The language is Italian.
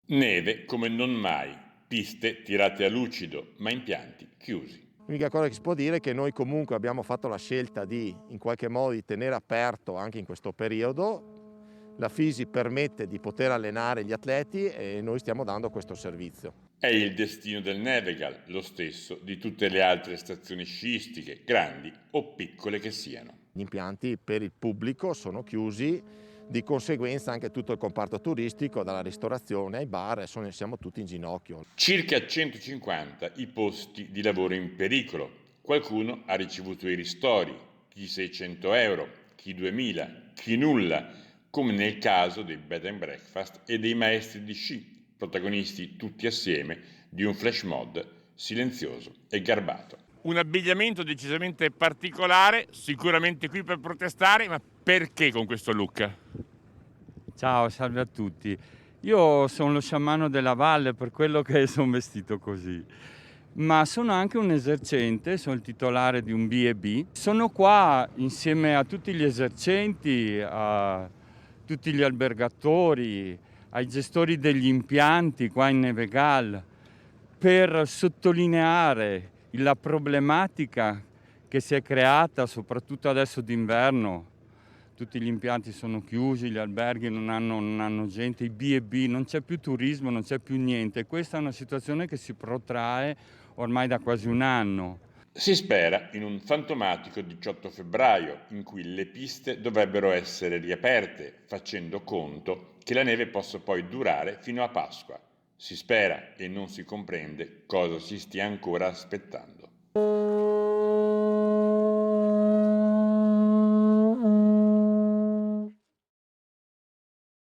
Neve come non mai, piste tirate a lucido, ma impianti chiusi. L'unica cosa che si può dire è che noi comunque abbiamo fatto la scelta di, in qualche modo, di tenere aperto anche in questo periodo. La Fisi permette di poter allenare gli atleti e noi stiamo dando questo servizio. È il destino del Nevegal, lo stesso di tutte le altre stazioni sciistiche, grandi o piccole che siano. Gli impianti per il pubblico sono chiusi, di conseguenza anche tutto il comparto turistico, dalla ristorazione ai bar, siamo tutti in ginocchio. Circa 150 i posti di lavoro in pericolo. Qualcuno ha ricevuto i ristori, chi 600 euro, chi 2000, chi nulla, come nel caso dei bed and breakfast e dei maestri di sci, protagonisti tutti assieme di un flash mob silenzioso e garbato. Un abbigliamento decisamente particolare, sicuramente qui per protestare, ma perché con questo look? Ciao, salve a tutti. Io sono lo sciamano della valle, per quello che sono vestito così. Ma sono anche un esercente, sono il titolare di un B&B. Sono qua insieme a tutti gli esercenti, a tutti gli albergatori, ai gestori degli impianti qua in Nevegal, per sottolineare la problematica che si è creata, soprattutto adesso d'inverno. Tutti gli impianti sono chiusi, gli alberghi non hanno gente, i B&B, non c'è più turismo, non c'è più niente. Questa è una situazione che si protrae ormai da quasi un anno. Si spera in un fantomatico 18 febbraio in cui le piste dovrebbero essere riaperte, facendo conto che la neve possa poi durare fino a Pasqua. Si spera e non si comprende cosa si stia ancora aspettando.